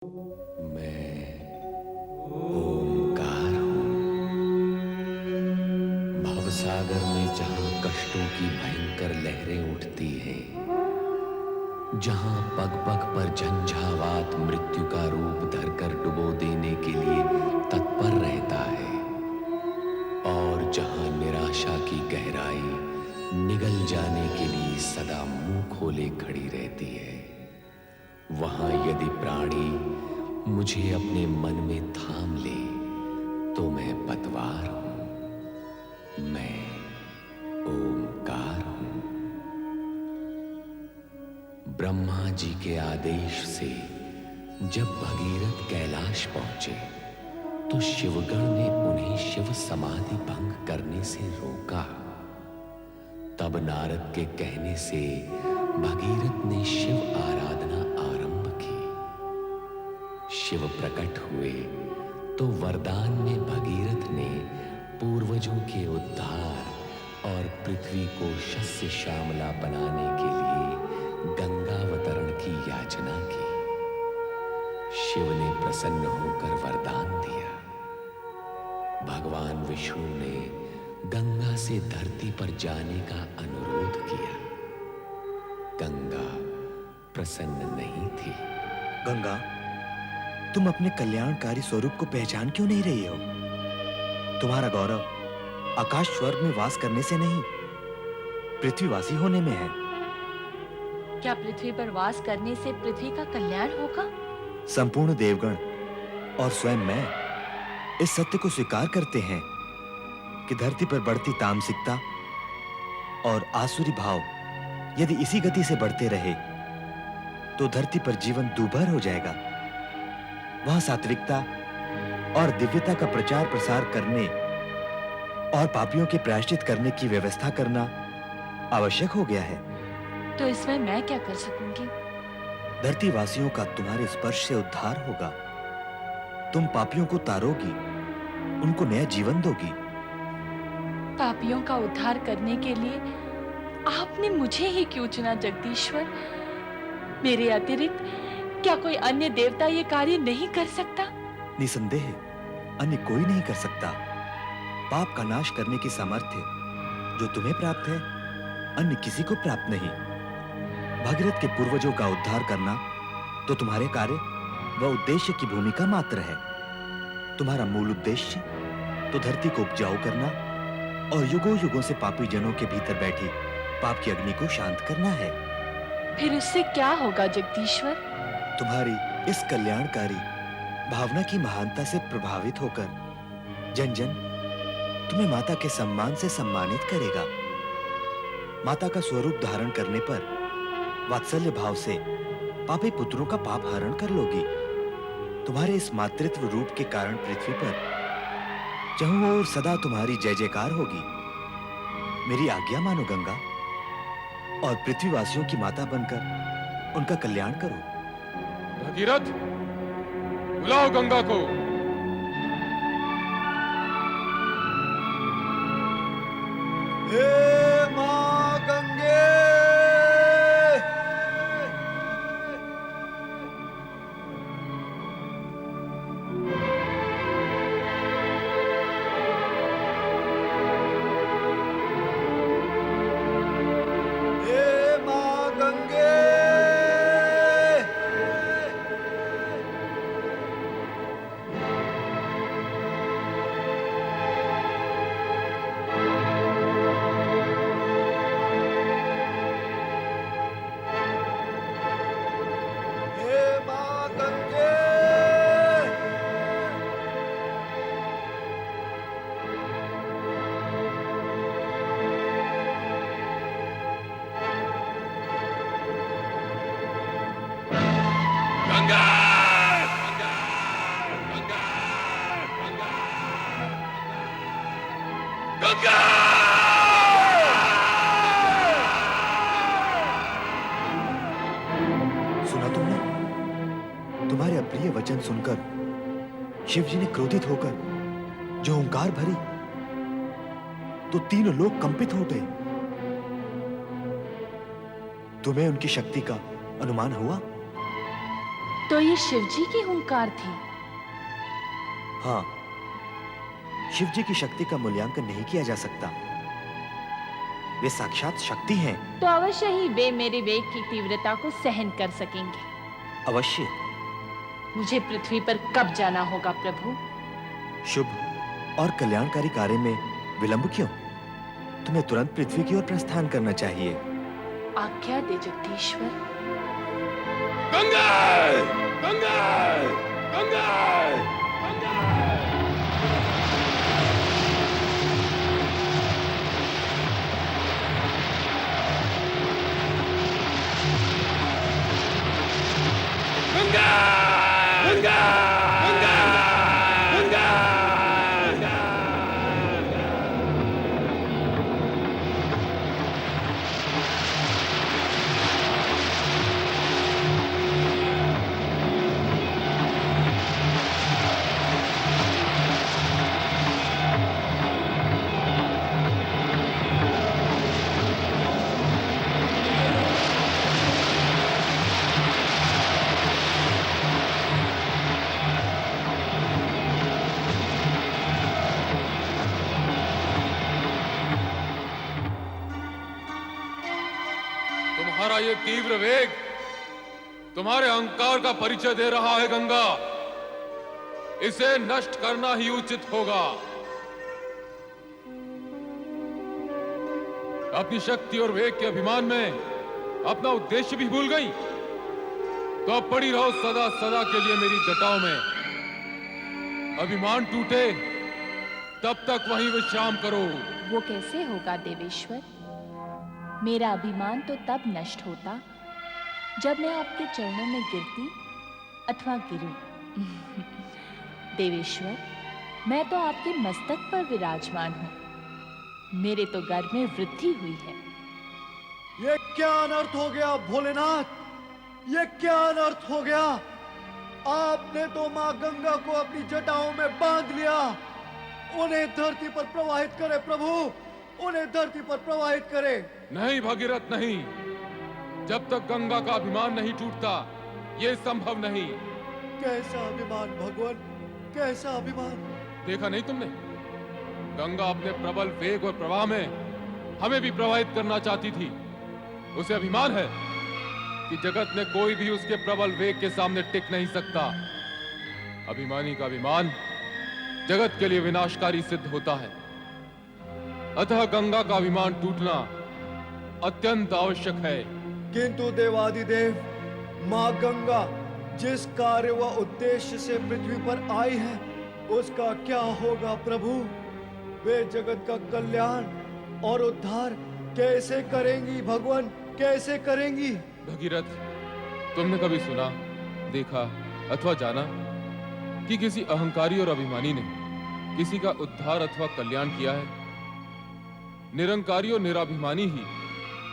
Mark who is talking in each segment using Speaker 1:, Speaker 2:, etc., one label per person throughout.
Speaker 1: मैं ओंकार हूँ। भवसागर में जहां कष्टों की भयंकर लहरें उठती हैं, जहां पग पग पर झंझावात मृत्यु का रूप धरकर डुबो देने के लिए तत्पर रहता है, और जहां निराशा की गहराई निगल जाने के लिए सदा मुंह खोले खड़ी रहती है, वहां यदि प्राणी मुझे अपने मन में थाम ले तो मैं पतवार हूं, मैं ओंकार हूं। ब्रह्मा जी के आदेश से जब भगीरथ कैलाश पहुंचे तो शिवगण ने उन्हें शिव समाधि भंग करने से रोका। तब नारद के कहने से भगीरथ ने शिव आराधना आरंभ की। शिव प्रकट हुए तो वरदान में भगीरथ ने पूर्वजों के उद्धार और पृथ्वी को शस्य श्यामला बनाने के लिए गंगावतरण की याचना की। शिव ने प्रसन्न होकर वरदान दिया। भगवान विष्णु ने गंगा से धरती पर जाने का अनुरोध किया। गंगा प्रसन्न नहीं थी।
Speaker 2: गंगा, तुम अपने कल्याणकारी स्वरूप को पहचान क्यों नहीं रही हो? तुम्हारा गौरव आकाश स्वर्ग में वास करने से नहीं, पृथ्वीवासी होने में है।
Speaker 3: क्या पृथ्वी पर वास करने से पृथ्वी का कल्याण होगा?
Speaker 2: संपूर्ण देवगण और स्वयं मैं इस सत्य को स्वीकार करते हैं कि धरती पर बढ़ती तामसिकता और आसुरी भाव यदि इसी गति से बढ़ते रहे तो धरती पर जीवन दूभर हो जाएगा। वहां सात्विकता और दिव्यता का प्रचार प्रसार करने और पापियों के प्रायश्चित करने की व्यवस्था करना आवश्यक हो गया है।
Speaker 3: तो इसमें मैं क्या कर सकूंगी?
Speaker 2: धरती वासियों का तुम्हारे स्पर्श से उद्धार होगा। तुम पापियों को तारोगी, उनको नया जीवन दोगी।
Speaker 3: पापियों का उद्धार करने के लिए आपने मुझे ही क्यों चुना जगदीश्वर? मेरे अतिरिक्त क्या कोई अन्य देवता ये कार्य नहीं कर सकता?
Speaker 2: निसंदेह अन्य कोई नहीं कर सकता। पाप का नाश करने की सामर्थ्य जो तुम्हें प्राप्त है, अन्य किसी को प्राप्त नहीं। भगीरथ के पूर्वजों का उद्धार करना तो तुम्हारे कार्य व उद्देश्य की भूमिका मात्र है। तुम्हारा मूल उद्देश्य तो धरती को उपजाऊ करना और युगों युगों से पापी जनों के भीतर बैठी पाप की अग्नि को शांत करना है।
Speaker 3: फिर उससे क्या होगा जगदीश्वर?
Speaker 2: तुम्हारी इस कल्याणकारी भावना की महानता से प्रभावित होकर जन जन तुम्हें माता के सम्मान से सम्मानित करेगा। माता का स्वरूप धारण करने पर वात्सल्य भाव से पापी पुत्रों का पाप हरण कर लोगी। तुम्हारे इस मातृत्व रूप के कारण पृथ्वी पर चहुं ओर सदा तुम्हारी जय जयकार होगी। मेरी आज्ञा मानो गंगा, और पृथ्वीवासियों की माता बनकर उनका कल्याण करो।
Speaker 4: भगीरथ, बुलाओ गंगा को।
Speaker 2: हे मां गंगे! हे मां गंगे! हे मां गंगे!
Speaker 4: गंगा! गंगा!
Speaker 2: सुना तुमने? तुम्हारे अप्रिय वचन सुनकर शिव जी ने क्रोधित होकर जो ओंकार भरी तो तीनों लोग कंपित हो गए। तुम्हें उनकी शक्ति का अनुमान हुआ?
Speaker 3: तो ये शिवजी की हुंकार थी।
Speaker 2: हाँ, शिव जी की शक्ति का मूल्यांकन नहीं किया जा सकता। वे साक्षात शक्ति हैं।
Speaker 3: तो अवश्य ही वे मेरे वेग की तीव्रता को सहन कर सकेंगे।
Speaker 2: अवश्य।
Speaker 3: मुझे पृथ्वी पर कब जाना होगा प्रभु?
Speaker 2: शुभ और कल्याणकारी कार्य में विलंब क्यों? तुम्हें तुरंत पृथ्वी की ओर प्रस्थान करना चाहिए।
Speaker 3: आज्ञा दे जगदीश्वर।
Speaker 4: गंगा! गंगा! गंगा! गंगा! गंगा! गंगा! गंगा! गंगा! तुम्हारा ये तीव्र वेग तुम्हारे अहंकार का परिचय दे रहा है गंगा। इसे नष्ट करना ही उचित होगा। अपनी शक्ति और वेग के अभिमान में अपना उद्देश्य भी भूल गई, तो अब पड़ी रहो सदा सदा के लिए मेरी जटाओं में। अभिमान टूटे तब तक वहीं विश्राम करो।
Speaker 3: वो कैसे होगा देवेश्वर? मेरा अभिमान तो तब नष्ट होता जब मैं आपके चरणों में गिरती अथवा गिरूं। देवेश्वर, मैं तो आपके मस्तक पर विराजमान हूं। मेरे तो गर्व में वृद्धि हुई है।
Speaker 5: ये क्या अनर्थ हो गया भोलेनाथ? ये क्या अनर्थ हो गया? आपने तो मां गंगा को अपनी जटाओं में बांध लिया। उन्हें धरती पर प्रवाहित करे प्रभु, उन्हें धरती पर प्रवाहित करे।
Speaker 4: नहीं भगीरथ, नहीं। जब तक गंगा का अभिमान नहीं टूटता ये संभव नहीं।
Speaker 5: कैसा अभिमान भगवान, कैसा अभिमान?
Speaker 4: देखा नहीं तुमने? गंगा अपने प्रबल वेग और प्रवाह में हमें भी प्रवाहित करना चाहती थी। उसे अभिमान है कि जगत में कोई भी उसके प्रबल वेग के सामने टिक नहीं सकता। अभिमानी का अभिमान जगत के लिए विनाशकारी सिद्ध होता है। अतः गंगा का अभिमान टूटना अत्यंत आवश्यक है।
Speaker 5: किंतु देवादिदेव, मां गंगा जिस कार्य व उद्देश्य से पृथ्वी पर आई है उसका क्या होगा प्रभु? वे जगत का कल्याण और उद्धार कैसे करेंगी भगवान, कैसे करेंगी?
Speaker 4: भगीरथ, तुमने कभी सुना, देखा अथवा जाना कि किसी अहंकारी और अभिमानी ने किसी का उद्धार अथवा कल्याण किया है? निरंकारी और निराभिमानी ही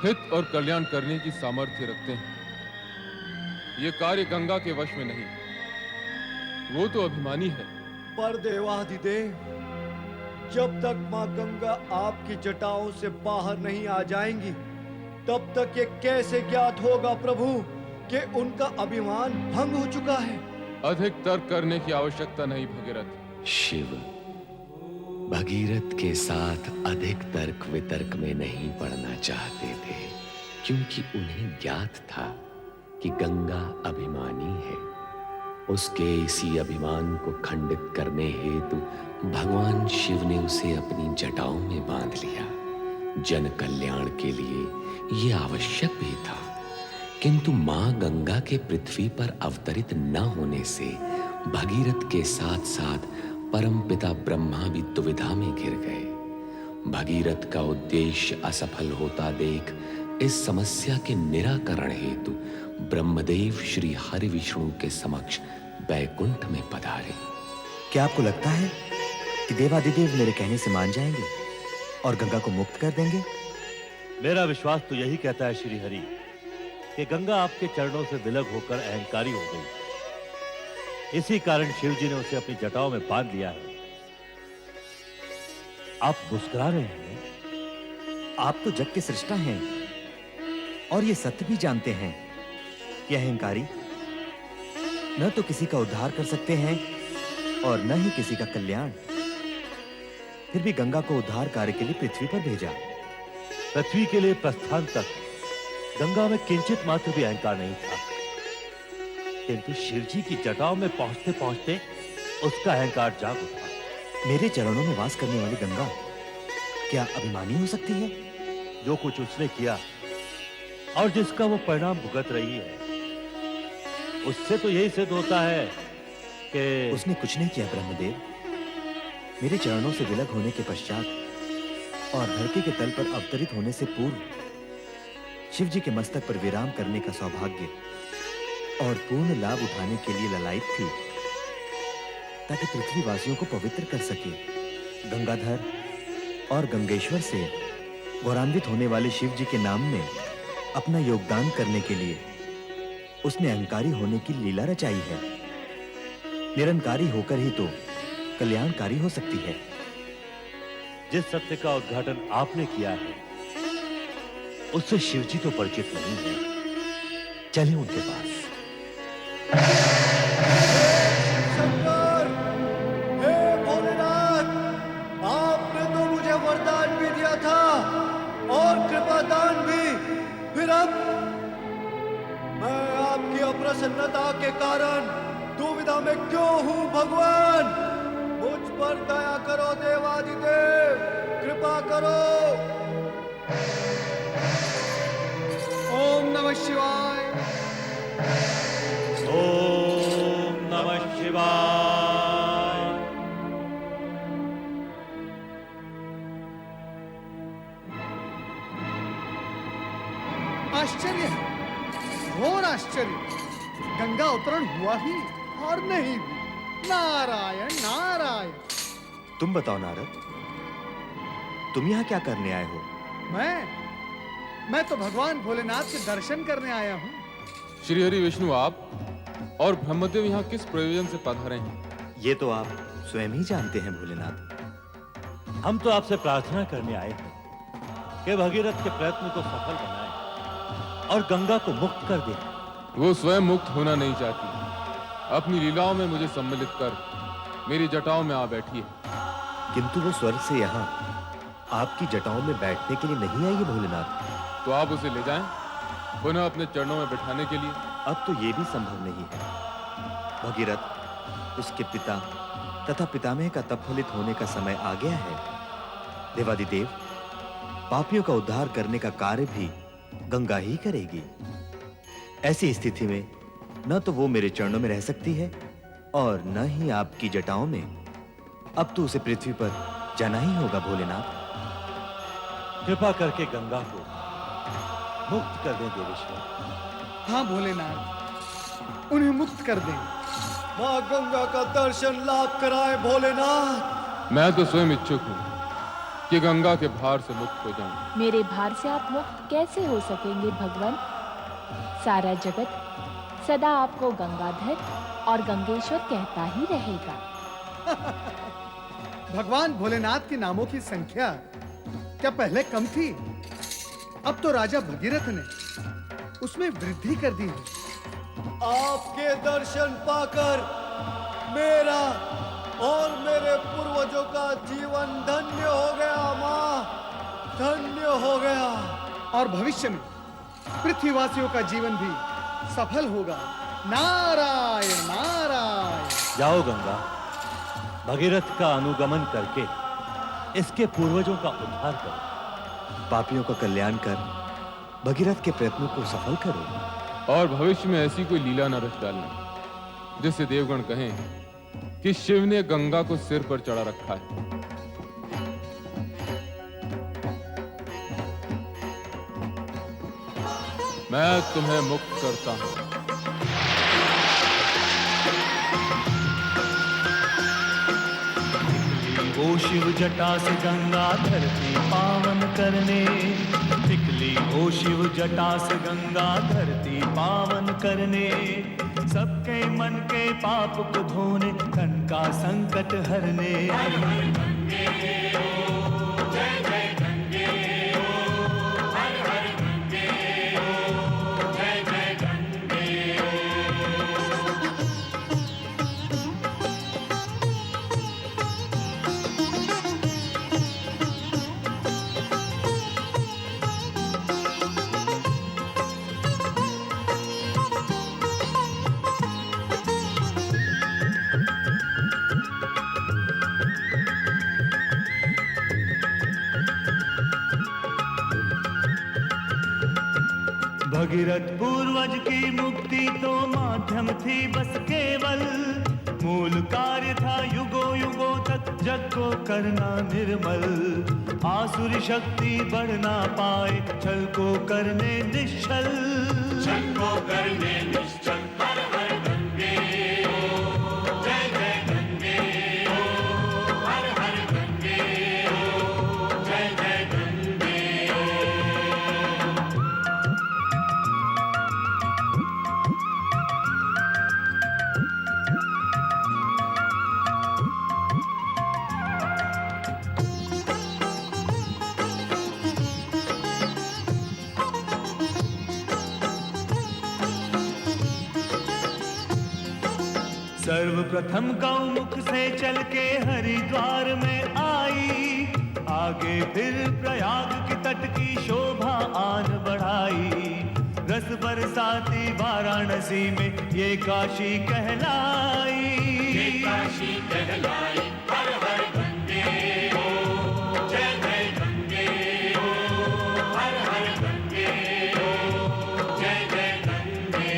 Speaker 4: हित और कल्याण करने की सामर्थ्य रखते हैं। ये कार्य गंगा के वश में नहीं, वो तो अभिमानी है।
Speaker 5: पर देवाधिदेव, जब तक मां गंगा आपकी जटाओं से बाहर नहीं आ जाएंगी तब तक ये कैसे ज्ञात होगा प्रभु कि उनका अभिमान भंग हो चुका है?
Speaker 4: अधिक तर्क करने की आवश्यकता नहीं भगीरथ।
Speaker 1: शिव भगीरथ के साथ अधिक तर्क वितर्क में नहीं पड़ना चाहते थे, क्योंकि उन्हें ज्ञात था कि गंगा अभिमानी है। उसके इसी अभिमान को खंडित करने हेतु भगवान शिव ने उसे अपनी जटाओं में बांध लिया। जन कल्याण के लिए यह आवश्यक भी था, किंतु मां गंगा के पृथ्वी पर अवतरित न होने से भगीरथ के साथ साथ परमपिता ब्रह्मा भी दुविधा में घिर गए। भगीरथ का उद्देश्य असफल होता देख इस समस्या के निराकरण हेतु ब्रह्मदेव श्री हरि विष्णु के समक्ष बैकुंठ में पधारे।
Speaker 2: क्या आपको लगता है कि देवादिदेव मेरे कहने से मान जाएंगे और गंगा को मुक्त कर देंगे?
Speaker 6: मेरा विश्वास तो यही कहता है श्री हरि कि गंगा आपके चरणों से विलग होकर अहंकारी हो गई। इसी कारण शिव जी ने उसे अपनी जटाओं में बांध लिया है। आप मुस्कुरा रहे हैं?
Speaker 2: आप तो जग के सृष्टा हैं और ये सत्य भी जानते हैं कि अहंकारी न तो किसी का उद्धार कर सकते हैं और न ही किसी का कल्याण। फिर भी गंगा को उद्धार कार्य के लिए पृथ्वी पर भेजा।
Speaker 6: पृथ्वी के लिए प्रस्थान तक गंगा में किंचित मात्र भी अहंकार नहीं था, किंतु शिवजी की जटाओं में पहुंचते पहुंचते उसका अहंकार जाग उठा।
Speaker 2: मेरे चरणों में वास करने वाली गंगा क्या अभिमानी हो सकती है?
Speaker 6: जो कुछ उसने किया और जिसका वो परिणाम भुगत रही है, उससे तो यही सिद्ध होता है कि
Speaker 2: उसने कुछ नहीं किया ब्रह्मदेव। मेरे चरणों से विलग होने के पश्चात और धरती के तल पर अवतरित होने से पूर्व शिव जी के मस्तक पर विराम करने का सौभाग्य और पूर्ण लाभ उठाने के लिए ललायित थी, ताकि पृथ्वीवासियों को पवित्र कर सके। गंगाधर और गंगेश्वर से गौरवान्वित होने वाले शिव जी के नाम में अपना योगदान करने के लिए उसने अहंकारी होने की लीला रचाई है। निरंकारी होकर ही तो कल्याणकारी हो सकती है।
Speaker 6: जिस सत्य का उद्घाटन आपने किया है, उससे शिवजी तो परिचित नहीं है। चलें उनके पास।
Speaker 5: शंकर, हे भोलेनाथ, आपने तो मुझे वरदान भी दिया था और कृपादान भी। फिर अब मैं आपकी अप्रसन्नता के कारण दुविधा में क्यों हूं भगवान? मुझ पर दया करो देवादिदेव, कृपा करो। ओम नमः शिवाय।
Speaker 6: ओम नमः शिवाय।
Speaker 5: आश्चर्य है, घोर आश्चर्य। गंगा अवतरण हुआ ही और नहीं भी। नारायण नारायण।
Speaker 2: तुम बताओ नारद, तुम यहाँ क्या करने आए हो?
Speaker 5: मैं तो भगवान भोलेनाथ के दर्शन करने आया हूँ।
Speaker 4: श्री हरि विष्णु, आप और ब्रह्मदेव यहाँ किस प्रयोजन से पधारे हैं?
Speaker 2: ये तो आप स्वयं ही जानते हैं भोलेनाथ।
Speaker 6: हम तो आपसे प्रार्थना करने आए हैं कि भगीरथ के प्रयत्न को सफल बनाएं और गंगा को मुक्त कर दें।
Speaker 4: वो स्वयं मुक्त होना नहीं चाहती, अपनी लीलाओं में मुझे सम्मिलित कर मेरी जटाओं में आ बैठी है।
Speaker 2: किंतु वो स्वर्ग से यहाँ आपकी जटाओं में बैठने के लिए नहीं आई है भोलेनाथ।
Speaker 4: तो आप उसे ले जाएं, पुनः अपने चरणों में बिठाने के लिए।
Speaker 2: अब तो ये भी संभव नहीं है। भगीरथ, उसके पिता तथा पितामह का तप फलित होने का समय आ गया है। देवादिदेव, पापियों का उद्धार करने का कार्य भी गंगा ही करेगी। ऐसी स्थिति में न तो वो मेरे चरणों में रह सकती है और न ही आपकी जटाओं में। अब तो उसे पृथ्वी पर जाना ही होगा भोलेनाथ।
Speaker 6: कृपा करके गंगा को मुक्त कर दें देवेश्वर।
Speaker 5: हाँ भोलेनाथ, उन्हें मुक्त कर दें। माँ गंगा का दर्शन लाभ कराए भोलेनाथ।
Speaker 4: मैं तो स्वयं इच्छुक हूँ कि गंगा के भार से मुक्त हो जाऊं।
Speaker 3: मेरे भार से आप मुक्त कैसे हो सकेंगे भगवान? सारा जगत सदा आपको गंगाधर और गंगेश्वर कहता ही रहेगा।
Speaker 5: भगवान भोलेनाथ के नामों की संख्या क्या पहले कम थी? अब तो राजा भगीरथ ने उसमें वृद्धि कर दी है। आपके दर्शन पाकर मेरा और मेरे पूर्वजों का जीवन धन्य हो गया माँ, धन्य हो गया। और भविष्य में पृथ्वीवासियों का जीवन भी सफल होगा। नारायण नारायण।
Speaker 6: जाओ गंगा, भगीरथ का अनुगमन करके इसके पूर्वजों का उद्धार करो।
Speaker 2: पापियों का कल्याण कर भगीरथ के प्रयत्नों को सफल करो।
Speaker 4: और भविष्य में ऐसी कोई लीला न रच डालना जिससे देवगण कहें कि शिव ने गंगा को सिर पर चढ़ा रखा है। मैं तुम्हें मुक्त करता हूं।
Speaker 7: ओ शिव जटा से गंगा धरती पावन करने निकली। ओ शिव जटा से गंगा धरती पावन करने, सबके मन के पाप को धोने, तन का संकट हरने। भगीरथ पूर्वज की मुक्ति तो माध्यम थी बस केवल, मूल कार्य था युगों युगों तक जग को करना निर्मल। आसुरी शक्ति बढ़ ना पाए छल को करने निश्चल, छल को करने निश्चल। हर हर गंगे ओ, जय जय गंगे ओ, हर हर गंगे ओ, जय जय गंगे। सर्वप्रथम गौमुख से चल के हरिद्वार में आई, आगे फिर प्रयाग के तट की शोभा आन बढ़ाई। रस बरसाती वाराणसी में ये काशी कहलाई, ये काशी कहलाई। हर हर गंगे ओ, जय जय गंगे ओ, हर हर गंगे ओ, जय जय गंगे।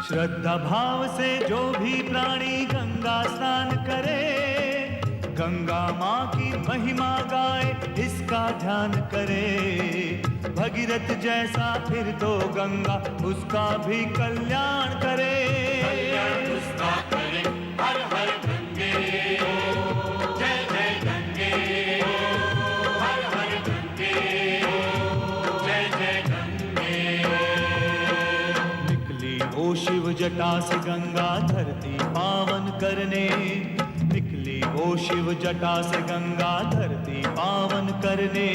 Speaker 7: श्रद्धा भाव से जो भी प्राणी गंगा स्नान करे, गंगा माँ की महिमा गाए इसका ध्यान करे। भगीरथ जैसा फिर तो गंगा उसका भी कल्याण करे, कल्याण उसका करे। हर हर गंगे ओ, जय जय गंगे ओ, हर हर गंगे ओ, जय जय गंगे। निकली ओ शिव जटा से गंगा धरती पावन करने, निकली ओ शिव जटा से गंगा धरती पावन करने।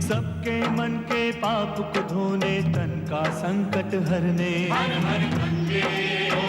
Speaker 7: सबके मन के पाप को धोने तन का संकट हरने। हर हर गंगे ओ,